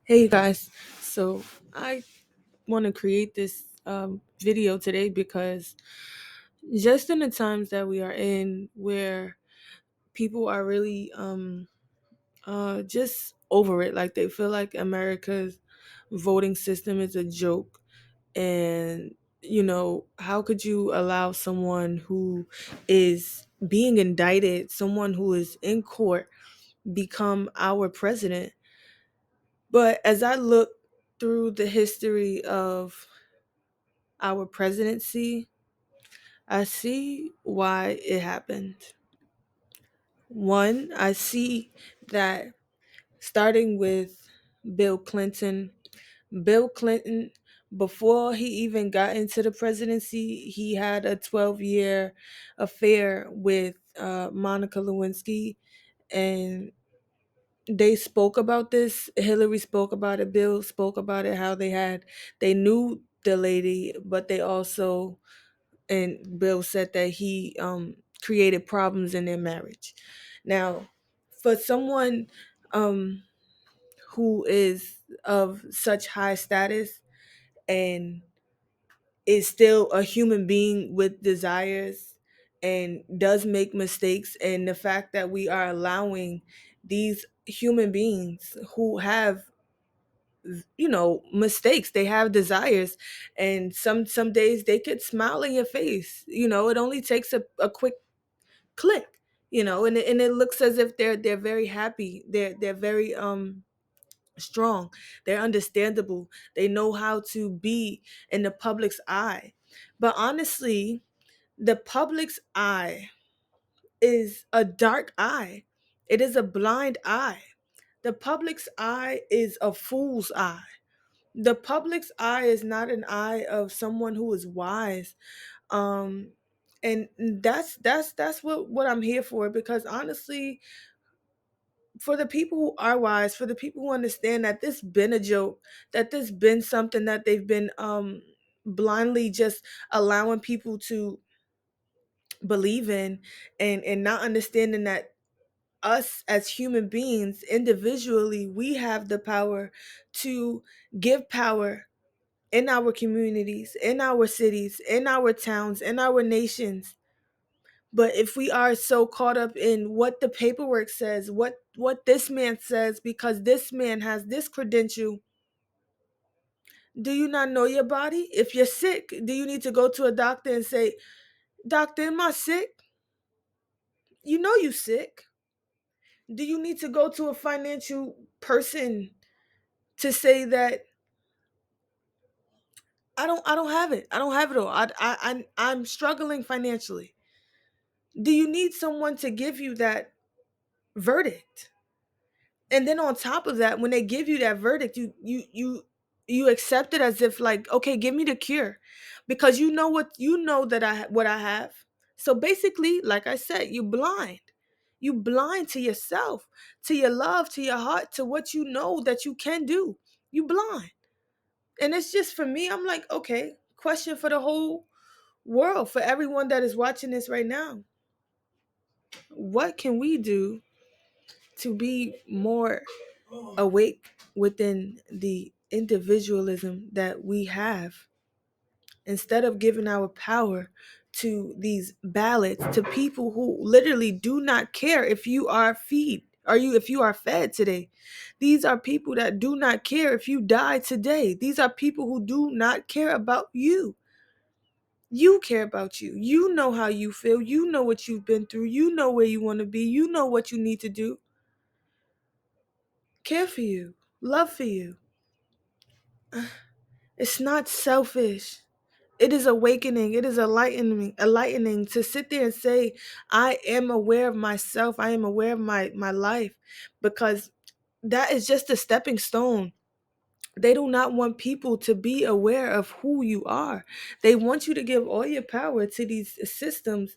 Hey you guys, so I want to create this video today because just in the times that we are in, where people are really just over it, like they feel like America's voting system is a joke, and how could you allow someone who is being indicted, someone who is in court, become our president? But as I look through the history of our presidency, I see why it happened. One, I see that starting with Bill Clinton, Bill Clinton, before he even got into the presidency, he had a 12-year affair with Monica Lewinsky, and they spoke about this. Hillary spoke about it. Bill spoke about it. How they knew the lady, but they also, and Bill said that he created problems in their marriage. Now, for someone um, who is of such high status and is still a human being with desires and does make mistakes, and the fact that we are allowing these human beings who have mistakes, they have desires, and some days they could smile in your face. It only takes a quick click, and it looks as if they're very happy, they're very strong, they're understandable, they know how to be in the public's eye. But honestly, the public's eye is a dark eye. It is a blind eye. The public's eye is a fool's eye. The public's eye is not an eye of someone who is wise. um and that's what I'm here for, because honestly, for the people who are wise, for the people who understand that this been a joke, that this been something that they've been blindly just allowing people to believe in, and not understanding that us as human beings individually, we have the power to give power in our communities, in our cities, in our towns, in our nations. But if we are so caught up in what the paperwork says, what this man says, because this man has this credential, do you not know your body? If you're sick, do you need to go to a doctor and say, "Doctor, am I sick?" You know you sick. Do you need to go to a financial person to say that I don't have it. I don't have it all. I'm struggling financially. Do you need someone to give you that verdict? And then on top of that, when they give you that verdict, you accept it as if, like, okay, give me the cure, because you know that what I have. So basically, like I said, you blind to yourself, to your love, to your heart, to what you know that you can do. You blind. And it's just, for me, I'm like, okay, question for the whole world, for everyone that is watching this right now: what can we do to be more awake within the individualism that we have, instead of giving our power to these ballots, to people who literally do not care if you are if you are fed today? These are people that do not care if you die today. These are people who do not care about you. You care about you. You know how you feel. You know what you've been through. You know where you want to be. You know what you need to do. Care for you. Love for you. It's not selfish. It is awakening. It is enlightening to sit there and say, I am aware of myself. I am aware of my life, because that is just a stepping stone. They do not want people to be aware of who you are. They want you to give all your power to these systems,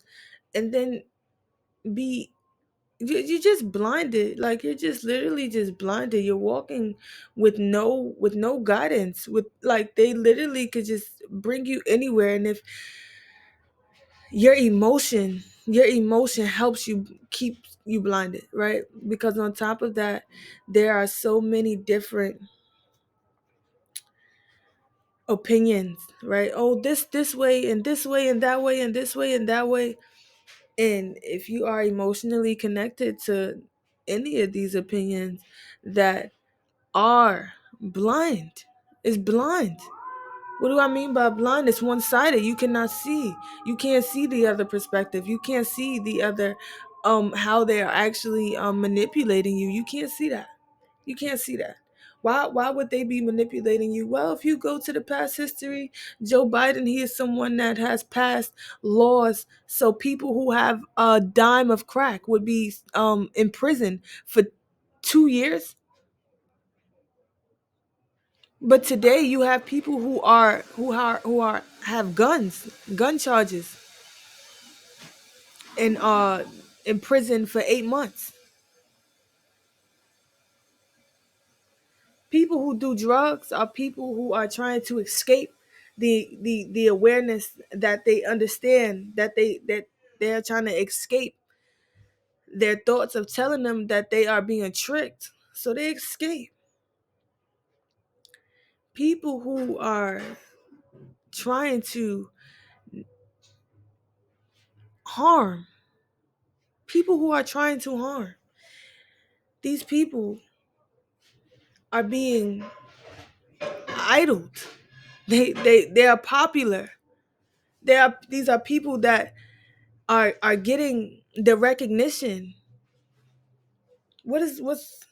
and then be you're just blinded. Like, you're just literally just blinded. You're walking with no guidance, with, like, they literally could just bring you anywhere. And if your emotion helps you, keep you blinded, right? Because on top of that, there are so many different opinions, right? Oh, this way and this way and that way and this way and that way. And if you are emotionally connected to any of these opinions that are blind, is blind. What do I mean by blind? It's one-sided. You cannot see. You can't see the other perspective. You can't see the other how they are actually manipulating you. You can't see that. You can't see that. Why would they be manipulating you? Well, if you go to the past history, Joe Biden, he is someone that has passed laws so people who have a dime of crack would be in prison for 2 years. But today you have people who are have guns, gun charges, and in prison for 8 months. People who do drugs are people who are trying to escape the awareness that they understand that they're trying to escape their thoughts of telling them that they are being tricked. So they escape. People who are trying to harm, people who are trying to harm, these people are being idled. They are popular. These are people that are getting the recognition. What's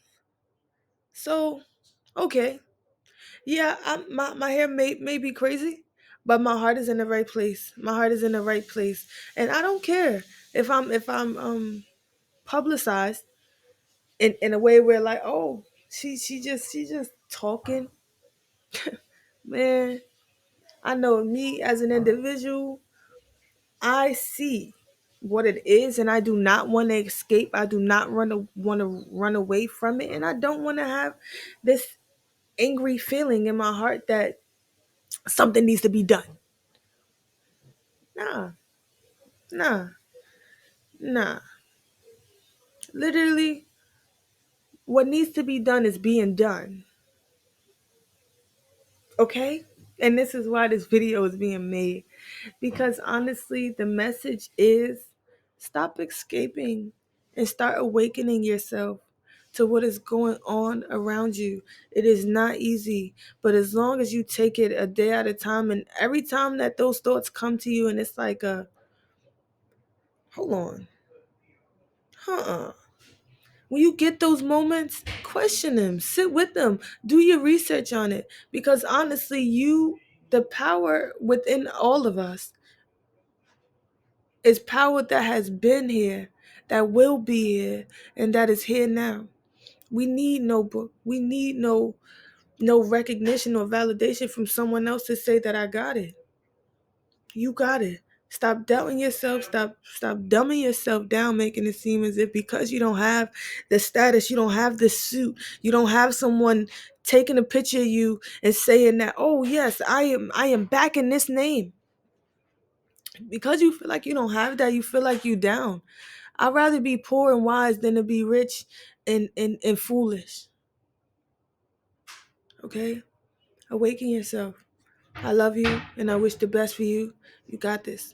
so okay? Yeah, my hair may be crazy, but my heart is in the right place. My heart is in the right place, and I don't care if I'm publicized in a way where like, oh, she just talking. Man, I know me as an individual. I see what it is, and I do not want to escape. I do not want to run away from it, and I don't want to have this angry feeling in my heart that something needs to be done. Nah, nah, nah. Literally, what needs to be done is being done. Okay? And this is why this video is being made. Because honestly, the message is stop escaping and start awakening yourself to what is going on around you. It is not easy, but as long as you take it a day at a time, and every time that those thoughts come to you, and it's like, hold on, huh? When you get those moments, question them, sit with them, do your research on it. Because honestly, the power within all of us is power that has been here, that will be here, and that is here now. We need no book. We need no recognition or validation from someone else to say that I got it. You got it. Stop doubting yourself. Stop dumbing yourself down, making it seem as if because you don't have the status, you don't have the suit, you don't have someone taking a picture of you and saying that, oh yes, I am back in this name. Because you feel like you don't have that, you feel like you down. I'd rather be poor and wise than to be rich and foolish. Okay? Awaken yourself. I love you and I wish the best for you. You got this.